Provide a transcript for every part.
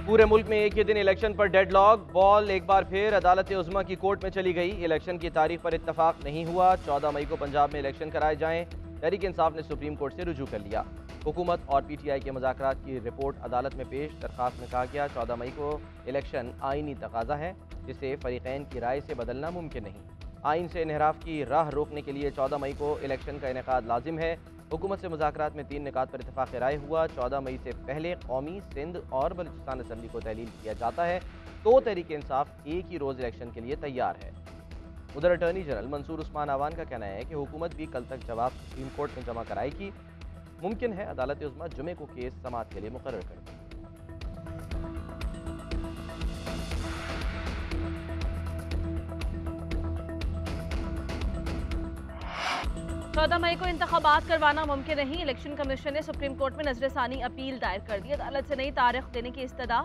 पूरे मुल्क में एक ही दिन इलेक्शन पर डेडलॉक। बॉल एक बार फिर अदालत उज़्मा की कोर्ट में चली गई। इलेक्शन की तारीख पर इत्तफाक नहीं हुआ। 14 मई को पंजाब में इलेक्शन कराए जाएं। तहरीक इंसाफ ने सुप्रीम कोर्ट से रुजू कर लिया। हुकूमत और PTI के मुज़ाकरात की रिपोर्ट अदालत में पेश। दरखास्त में कहा गया 14 मई को इलेक्शन आइनी तकाजा है, जिसे फरीकैन की राय से बदलना मुमकिन नहीं। आइन से इनहराफ की राह रोकने के लिए 14 मई को इलेक्शन का इनेकाद लाजिम है। हुकूमत से मुज़ाकरात में 3 निकात पर इत्तफाक राय हुआ। 14 मई से पहले कौमी, सिंध और बलूचिस्तान असम्बली को तहलील किया जाता है, तो तहरीक इंसाफ एक ही रोज़ इलेक्शन के लिए तैयार है। उधर अटॉर्नी जनरल मंसूर उस्मान आवान का कहना है कि हुकूमत भी कल तक जवाब सुप्रीम कोर्ट में जमा कराएगी। मुमकिन है अदालत उज़्मा जुमे को केस समाअत के लिए मुकर्रर कर दे। 14 मई को इंतखाबात करवाना मुमकिन नहीं। इलेक्शन कमीशन ने सुप्रीम कोर्ट में नजरसानी अपील दायर कर दी। अदालत से नई तारीख देने की इस्तदा।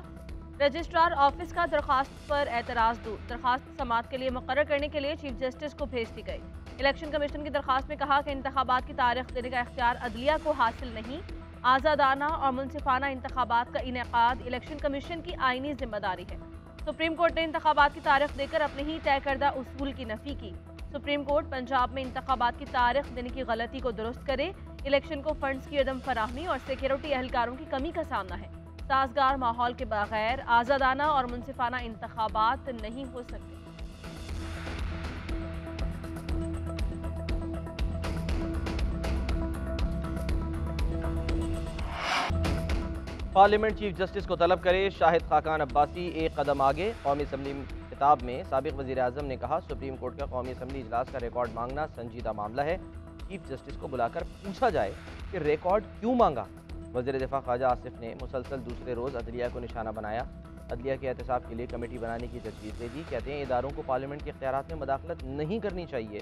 रजिस्ट्रार ऑफिस का दरखास्त पर एतराज़ दूर। दरखास्त समाअत के लिए मुकर्रर करने के लिए चीफ जस्टिस को भेज दी गई। इलेक्शन कमीशन की दरखास्त में कहा कि इंतखाबात की तारीख देने का इख्तियार अदलिया को हासिल नहीं। आज़ादाना और मुनसिफाना इंतखाबात का इनेकाद इलेक्शन कमीशन की आइनी जिम्मेदारी है। सुप्रीम कोर्ट ने इंतखाबात की तारीख देकर अपने ही तय करदा उसूल की नफी की। सुप्रीम कोर्ट पंजाब में इंतखाबात की तारीख देने की गलती को दुरुस्त करे। इलेक्शन को फंड्स की अदम फराहमी और सिक्योरिटी एहलकारों की कमी का सामना है। साजगार माहौल के बगैर आज़ादाना और मुनसिफाना इंतखाबात नहीं हो सकते। पार्लियामेंट चीफ जस्टिस को तलब करे शाहिद खाकान अब्बासी एक कदम आगे। कौमी असम्बली खिताब में साबिक वज़ीर आज़म ने कहा सुप्रीम कोर्ट का कौमी असम्बली इजलास का रिकॉर्ड मांगना संजीदा मामला है। चीफ जस्टिस को बुलाकर पूछा जाए कि रिकॉर्ड क्यों मांगा। वज़ीर दिफा ख्वाजा आसिफ ने मुसलसल दूसरे रोज़ अदलिया को निशाना बनाया। अदलिया के एहतसाब के लिए कमेटी बनाने की तजवीज़ दे दी। कहते हैं इदारों को पार्लियामेंट के इख्तियारात में मदाखलत नहीं करनी चाहिए।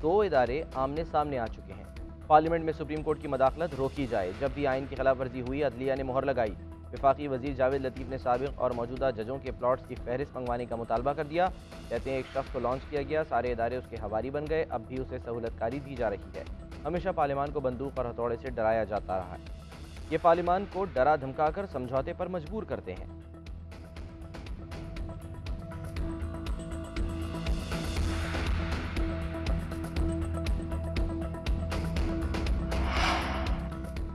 2 इदारे आमने सामने आ चुके हैं। पार्लियामेंट में सुप्रीम कोर्ट की मदाखलत रोकी जाए। जब भी आइन की खिलाफ वर्जी हुई अदलिया ने मोहर लगाई। वफाकी वज़ीर जावेद लतीफ़ ने साबिक़ और मौजूदा जजों के प्लॉट्स की फहरिस्त मंगवाने का मुतालबा कर दिया। कहते हैं एक शख्स को लॉन्च किया गया, सारे इदारे उसके हवारी बन गए, अब भी उसे सहूलतकारी दी जा रही है। हमेशा पार्लियामान को बंदूक और हथौड़े से डराया जाता रहा है। ये पार्लियामान को डरा धमकाकर समझौते पर मजबूर करते हैं।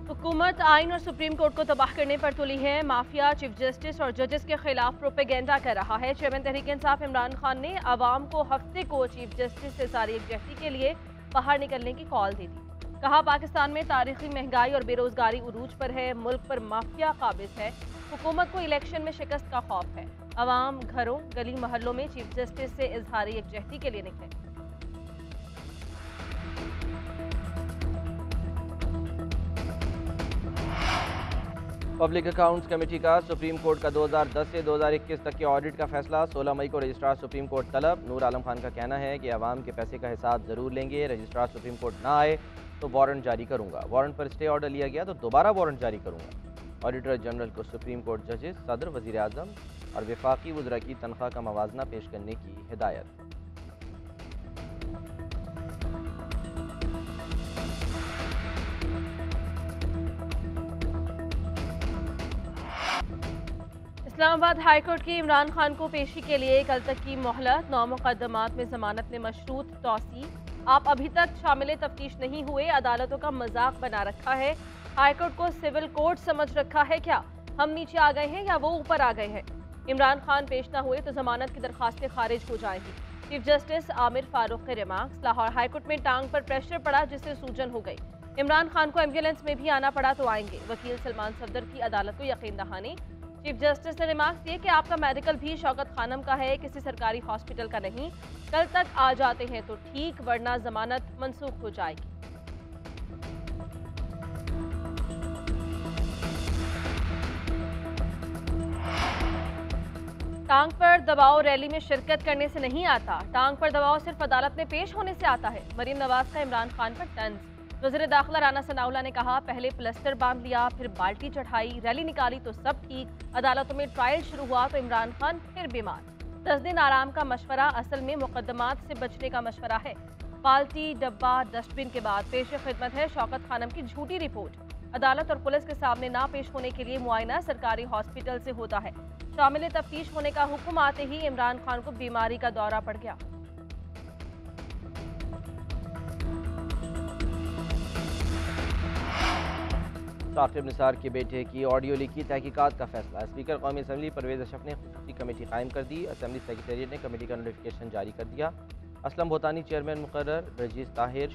हुकूमत आइन और सुप्रीम कोर्ट को तबाह करने पर तुली है। माफिया चीफ जस्टिस और जजेस के खिलाफ प्रोपेगेंडा कर रहा है। चेयरमैन तहरीक इंसाफ इमरान खान ने आवाम को हफ्ते को चीफ जस्टिस से सारी यकजहती के लिए बाहर निकलने की कॉल दे दी। कहा पाकिस्तान में तारीखी महंगाई और बेरोजगारी उरूज पर है, मुल्क पर माफिया काबिज है। हुकूमत को इलेक्शन में शिकस्त का खौफ है। आवाम घरों गली मोहल्लों में चीफ जस्टिस से इजहार यकजहती के लिए निकले। पब्लिक अकाउंट्स कमेटी का सुप्रीम कोर्ट का 2010 से 2021 तक के ऑडिट का फैसला। 16 मई को रजिस्ट्रार सुप्रीम कोर्ट तलब। नूर आलम खान का कहना है कि आवाम के पैसे का हिसाब ज़रूर लेंगे। रजिस्ट्रार सुप्रीम कोर्ट ना आए तो वारंट जारी करूंगा। वारंट पर स्टे ऑर्डर लिया गया तो दोबारा वारंट जारी करूंगा। ऑडिटर जनरल को सुप्रीम कोर्ट जजेस, सदर, वज़ीर आज़म और वफाकी वज़रा की तनख्वाह का मवाजना पेश करने की हिदायत। इस्लामाबाद हाईकोर्ट की इमरान खान को पेशी के लिए कल तक की मोहलत। 9 मुकदमात में जमानत में मशरूत तौसी। आप अभी तक शामिल तफ्तीश नहीं हुए, अदालतों का मजाक बना रखा है। हाईकोर्ट को सिविल कोर्ट समझ रखा है क्या? हम नीचे आ गए हैं या वो ऊपर आ गए हैं? इमरान खान पेश न हुए तो जमानत की दरखास्तें खारिज हो जाएंगी। चीफ जस्टिस आमिर फारूक के रिमार्क्स। लाहौर हाईकोर्ट में टांग पर प्रेशर पड़ा जिससे सूजन हो गई। इमरान खान को एम्बुलेंस में भी आना पड़ा तो आएंगे। वकील सलमान सफदर की अदालत को यकीन दहानी। चीफ जस्टिस ने रिमार्क्स दिए कि आपका मेडिकल भी शौकत खानम का है, किसी सरकारी हॉस्पिटल का नहीं। कल तक आ जाते हैं तो ठीक, वरना जमानत मनसूख हो जाएगी। टांग पर दबाव रैली में शिरकत करने से नहीं आता। टांग पर दबाव सिर्फ अदालत में पेश होने से आता है। मरीम नवाज का इमरान खान पर तंज। वज़ीर दाखिला राना सनाउल्लाह ने कहा पहले प्लास्टर बांध लिया, फिर बाल्टी चढ़ाई, रैली निकाली तो सब ठीक, अदालतों में ट्रायल शुरू हुआ तो इमरान खान फिर बीमार। 10 दिन आराम का मशवरा असल में मुकदमात से बचने का मशवरा है। बाल्टी, डब्बा, डस्टबिन के बाद पेश खिदमत है शौकत खानम की झूठी रिपोर्ट। अदालत और पुलिस के सामने ना पेश होने के लिए मुआयना सरकारी हॉस्पिटल से होता है। शामिल तफ्तीश होने का हुक्म आते ही इमरान खान को बीमारी का दौरा पड़ गया। साकिब निसार के बेटे की ऑडियो लीक की तहकीकात का फैसला। स्पीकर कौमी असम्बली परवेज अशरफ ने खुसूसी कमेटी कायम कर दी। असम्बली सेक्रेटेरिएट ने कमेटी का नोटिफिकेशन जारी कर दिया। असलम भूतानी चेयरमैन मुकर्रर, रजीज ताहिर,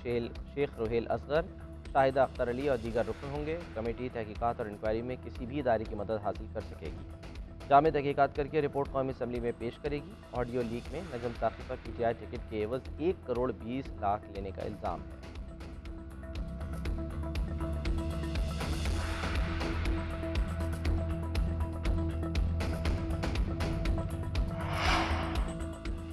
शेख रोहेल असगर, शाहिदा अख्तर अली और दीगर रुकन होंगे। कमेटी तहकीकात और इंक्वायरी में किसी भी इदारे की मदद हासिल कर सकेगी। जामे तहकीकात करके रिपोर्ट कौमी असम्बली में पेश करेगी। ऑडियो लीक में नजम साकिब पर PTI टिकट के एवज 1 करोड़ 20 लाख लेने का इल्ज़ाम है।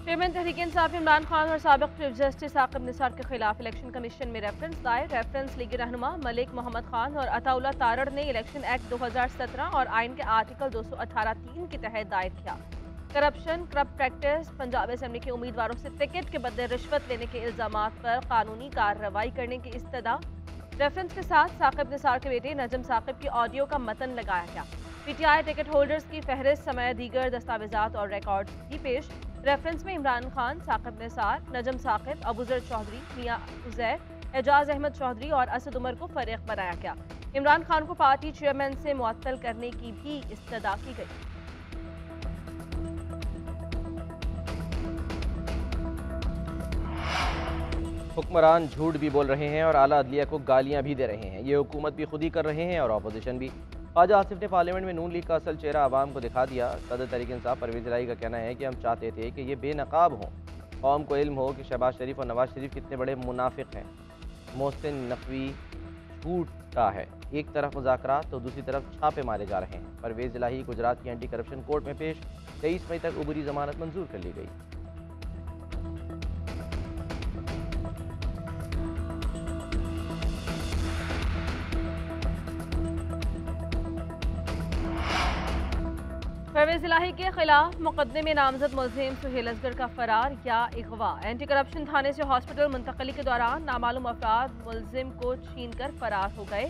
चेयरमैन तहरीक इंसाफ इमरान खान और साबिक चीफ जस्टिस साकिब निसार के खिलाफ इलेक्शन कमीशन में रेफरेंस दायर। रेफरेंस लीगी रहनुमा मलिक मोहम्मद खान और अताउल्ला तारड़ ने इलेक्शन एक्ट 2017 और आइन के आर्टिकल 218(3) के तहत दायर किया। Corruption, corrupt practice, Punjab assembly के उम्मीदवारों से टिकट के बदले रिश्वत लेने के इल्जामात पर कानूनी कार्रवाई करने की इस्तदा। रेफरेंस के साथ साकिब निसार के बेटे नजम साकिब की ऑडियो का मतन लगाया गया। PTI टिकट होल्डर्स की फहरिस्त समय दीगर दस्तावेजात और रिकॉर्ड भी पेश। रेफरेंस में इमरान खान, साकिब निसार, नजम साकिब, अबूजर चौधरी, मियां उजैर, एजाज अहमद चौधरी और असद उमर को फरीक बनाया गया। इमरान खान को पार्टी चेयरमैन से मुअत्तल करने की भी इस्तदा की गई। हुक्मरान झूठ भी बोल रहे हैं और आला अदलिया को गालियां भी दे रहे हैं। ये हुकूमत भी खुद ही कर रहे हैं और अपोजिशन भी। ख्वाजा आसिफ ने पार्लियामेंट में नून लीग का असल चेहरा आवाम को दिखा दिया। सदर तहरीक इंसाफ परवेज इलाही का कहना है कि हम चाहते थे कि ये बेनकाब हों, कौम को इल्म हो कि शहबाज शरीफ और नवाज शरीफ कितने बड़े मुनाफिक हैं। मोहसिन नकवी झूठ का है, एक तरफ मुज़ाकरात तो दूसरी तरफ छापे मारे जा रहे हैं। परवेज इलाही गुजरात की एंटी करप्शन कोर्ट में पेश। 23 मई तक उबरी जमानत मंजूर कर ली गई। परवेज इलाही के खिलाफ मुकदमे में नामजद मुलजिम सुहेल असगर का फरार या अगवा। एंटी करप्शन थाने से हॉस्पिटल मुंतकली के दौरान नामालूम अफराद मुलजिम को छीन कर फरार हो गए,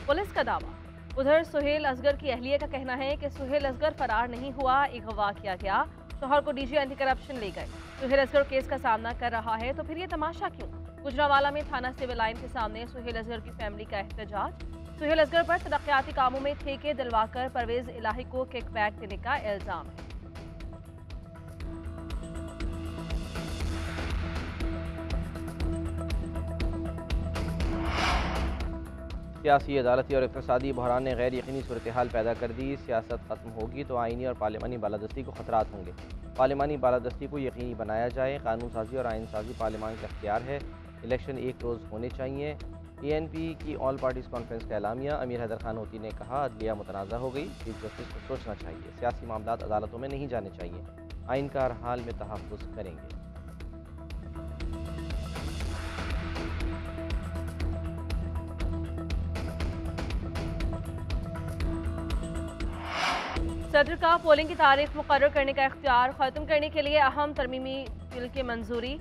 पुलिस का दावा। उधर सुहेल असगर की अहलिया का कहना है कि सुहेल असगर फरार नहीं हुआ, अगवा किया गया। शोहर को DG एंटी करप्शन ले गए। सुहेल असगर केस का सामना कर रहा है तो फिर ये तमाशा क्यों? गुजरांवाला में थाना सिविल लाइन के सामने सुहेल असगर की फैमिली का एहतजाज। सुहेल असगर पर तरक्याती कामों में ठेके दिलवाकर परवेज इलाही को किकबैक देने का इल्जाम है। सियासी, अदालती और इक़्तिसादी बहरान ने गैर यकीनी सूरत हाल पैदा कर दी। सियासत खत्म होगी तो आइनी और पार्लिमानी बालादस्ती को खतरात होंगे। पार्लिमानी बालादस्ती को यकीनी बनाया जाए। कानून साजी और आइन साजी पार्लिमान का इख्तियार है। इलेक्शन एक रोज़ होने चाहिए। ANP की ऑल पार्टीज़ कॉन्फ्रेंस का एलामिया। अमीर हैदर खान होती ने कहा, अदलिया मुतनाज़ा हो गई, चीफ जस्टिस को सोचना चाहिए। सियासी मामलात अदालतों में नहीं जाने चाहिए। आइन का हर हाल में तहफ़्फ़ुज़ करेंगे। सदर का पोलिंग की तारीख मुकर्रर करने का इख्तियार। ख़त्म करने के लिए अहम तरमीमी बिल की मंजूरी।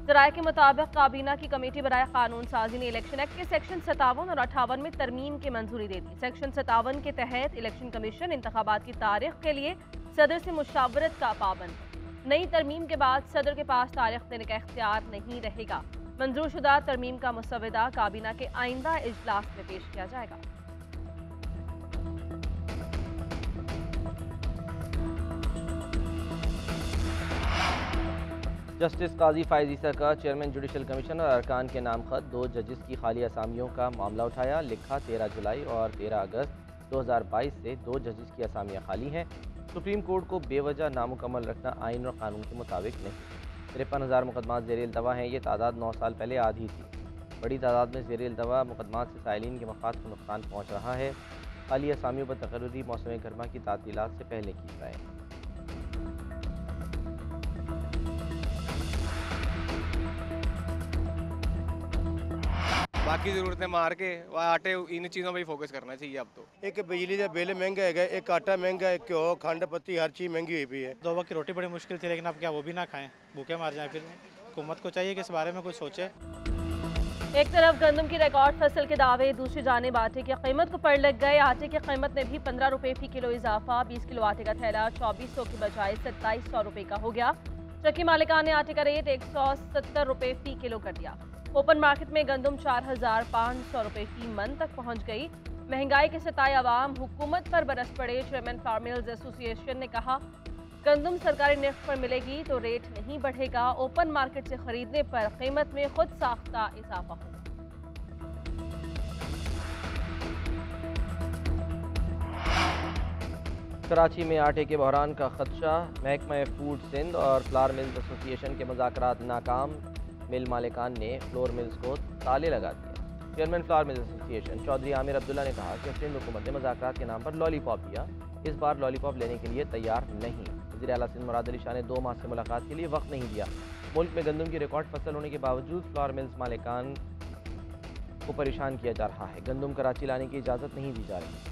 ज़राए के मुताबिक काबीना की कमेटी बराए कानून साजी ने इलेक्शन एक्ट के सेक्शन 57 और 58 में तरमीम की मंजूरी दे दी। सेक्शन 57 के तहत इलेक्शन कमीशन इंतखाबात की तारीख के लिए सदर से मुशावरत का पाबंद। नई तरमीम के बाद सदर के पास तारीख देने का इख्तियार नहीं रहेगा। मंजूर शुदा तरमीम का मुसवदा काबीना के आइंदा इजलास में पेश किया जाएगा। जस्टिस काजी फायज ईसा का चेयरमैन जुडिशल कमीशन और अरकान के नाम खत। 2 जजेस की खाली असामियों का मामला उठाया। लिखा 13 जुलाई और 13 अगस्त 2022 से 2 जजेस की असामियाँ खाली हैं। सुप्रीम कोर्ट को बेवजह नामुकम्मल रखना आइन और कानून के मुताबिक नहीं। 53,000 मुकदमात ज़ेर इल्तवा हैं। ये तादाद 9 साल पहले आधी थी। बड़ी तादाद में ज़ेर इल्तवा मुकदमात से साइलिन के मफाद को नुकसान पहुँच रहा है। खाली असामियों पर तकर्री मौसम गर्मा की तातीलात से पहले की जाए। बाकी ज़रूरतें मार के आटे इन चीज़ों पर ही फोकस करना चाहिए अब तो। एक बिजली का बिल महंगा है, एक आटा महंगा है, घ्यो खंड पत्ती हर चीज़ महंगी हुई भी है। 2 वक्त की रोटी बड़ी मुश्किल थी, लेकिन अब क्या वो भी ना खाएं, भूखे मार जाएं। फिर हुकूमत को चाहिए कि इस बारे में कुछ सोचे। एक तरफ गंदम की रिकॉर्ड फसल के दावे, दूसरी जानिब आटे की कीमत को पड़ लग गए। आटे की कीमत में भी 15 रुपए फी किलो इजाफा। 20 किलो आटे का थैला 2400 की बजाय 2700 रुपए का हो गया। चक्की मालिकान ने आटे का रेट 170 रुपए फी किलो कर दिया। ओपन मार्केट में गंदम 4500 रुपए फी मन तक पहुंच गई। महंगाई के सताए अवाम हुकूमत पर बरस पड़े। चेयरमैन फार्म मिल्स एसोसिएशन ने कहा, गंदम सरकारी निर्ख पर मिलेगी तो रेट नहीं बढ़ेगा। ओपन मार्केट से खरीदने पर कीमत में खुद साख्ता इजाफा होगा। कराची में आटे के बहरान का खदशा, महकमा फूड सिंध और फ्लावर मिल्स एसोसिएशन के मुज़ाकरात नाकाम। मिल मालिकान ने फ्लोर मिल्स को ताले लगा दिए। Chairman flour mills association Chaudhry Aamir Abdullah ने कहा कि सिंध हुकूमत ने मुज़ाकरात के नाम पर लॉलीपॉप दिया, इस बार लॉलीपॉप लेने के लिए तैयार नहीं। वज़ीर आला सिंध मुराद अली शाह ने 2 माह से मुलाकात के लिए वक्त नहीं दिया। मुल्क में गंदम की रिकॉर्ड फसल होने के बावजूद फ्लावर मिल्स मालिकान को परेशान किया जा रहा है। गंदम कराची लाने की इजाज़त नहीं दी जा रही।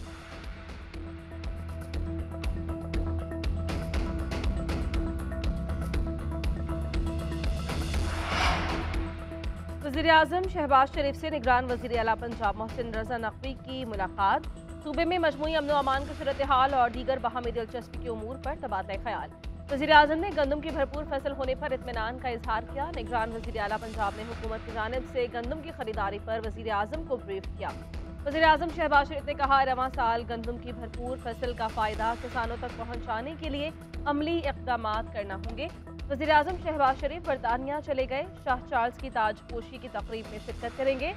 वज़ीर-ए-आज़म शहबाज शरीफ से निगरान वज़ीर आला पंजाब मोहसिन रज़ा नकवी की मुलाकात। सूबे में मजमूई अमन अमान की सूरत हाल और दीगर बाहमी दिलचस्पी के उमूर पर तबादला ख्याल। वज़ीर-ए-आज़म ने गंदम की भरपूर फसल होने पर इत्मीनान का इजहार किया। निगरान वज़ीर आला पंजाब ने हुकूमत की जानिब से गंदम की खरीदारी पर वज़ीर-ए-आज़म को ब्रीफ किया। वज़ीर-ए-आज़म शहबाज शरीफ ने कहा, रवां साल गंदम की भरपूर फसल का फ़ायदा किसानों तक पहुँचाने के लिए अमली इक़दाम करना होंगे। वज़ीर-ए-आज़म शहबाज शरीफ बरतानिया चले गए। शाह चार्ल्स की ताजपोशी की तकरीब में शिरकत करेंगे।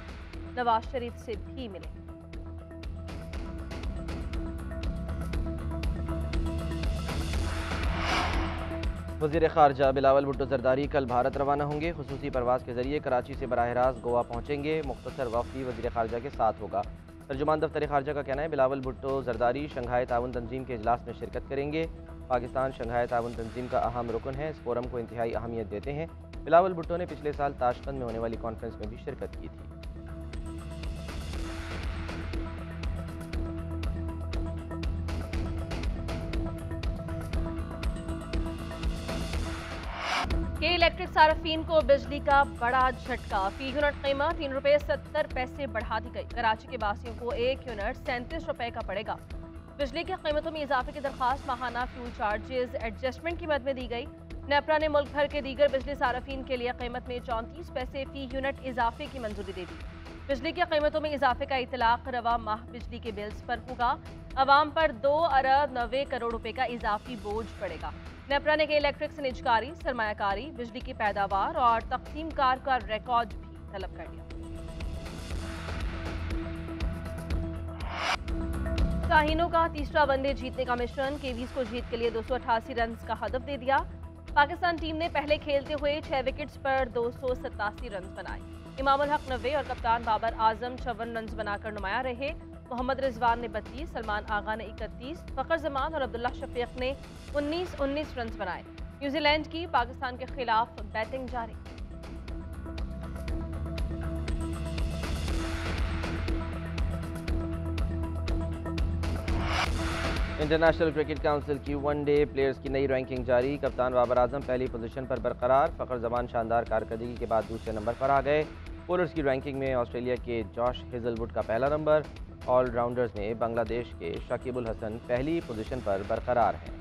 नवाज शरीफ से भी मिले। वज़ीर ख़ारजा बिलावल भुट्टो ज़रदारी कल भारत रवाना होंगे। खुसूसी परवाज़ के ज़रिए कराची से बराह रास्त गोवा पहुँचेंगे। मुख्तसर वफ़द भी वज़ीर ख़ारजा के साथ होगा। तर्जुमान दफ्तर ख़ारजा का कहना है, बिलावल भुट्टो ज़रदारी शंघाई ताउन तंजीम के इजलास में शिरकत करेंगे। पाकिस्तान शंघाई ताउन तंजीम का अहम रुकन है, इस फोरम को इंतहाई अहमियत देते हैं। बिलावल भुट्टो ने पिछले साल ताशकंद में होने वाली कॉन्फ्रेंस में भी शिरकत की थी। के इलेक्ट्रिक सार्फिन को बिजली का बड़ा झटका। फी यूनिट कीमत 3 रुपये 70 पैसे बढ़ा दी गई। कराची के वासियों को 1 यूनिट 37 रुपये का पड़ेगा। बिजली की कीमतों में इजाफे की दरख्वास्त माहाना फ्यूल चार्जेस एडजस्टमेंट की मद में दी गई। नेपरा ने मुल्क भर के दीगर बिजली सार्फिन के लिए कीमत में 34 पैसे फी यूनिट इजाफे की मंजूरी दे दी। बिजली की कीमतों में इजाफे का इतलाक रवा माह बिजली के बिल्स पर होगा। अवाम पर 2 अरब 90 करोड़ रुपए का इजाफी बोझ पड़ेगा। नेपरा ने के इलेक्ट्रिक से निजकारी, सरमायाकारी, बिजली की पैदावार और तकसीम कार का रिकॉर्ड भी तलब कर लिया। शाहीनों का तीसरा वनडे जीतने का मिशन। केवीज को जीत के लिए 288 रन का हदफ दे दिया। पाकिस्तान टीम ने पहले खेलते हुए 6 विकेट्स पर 287 रन बनाए। इमामुल हक 90 और कप्तान बाबर आजम 54 रन बनाकर नुमाया रहे। मोहम्मद रिजवान ने 32, सलमान आगा ने 31, फखर जमान और अब्दुल्ला शफीक ने 19 रन बनाए। न्यूजीलैंड की पाकिस्तान के खिलाफ बैटिंग जारी। इंटरनेशनल क्रिकेट काउंसिल की वनडे प्लेयर्स की नई रैंकिंग जारी। कप्तान बाबर आजम पहली पोजीशन पर बरकरार। फखर जमान शानदार कारकर्दगी के बाद दूसरे नंबर पर आ गए। बॉलर्स की रैंकिंग में ऑस्ट्रेलिया के जॉश हेजलवुड का पहला नंबर। ऑलराउंडर्स में बांग्लादेश के शकीबुल हसन पहली पोजीशन पर बरकरार हैं।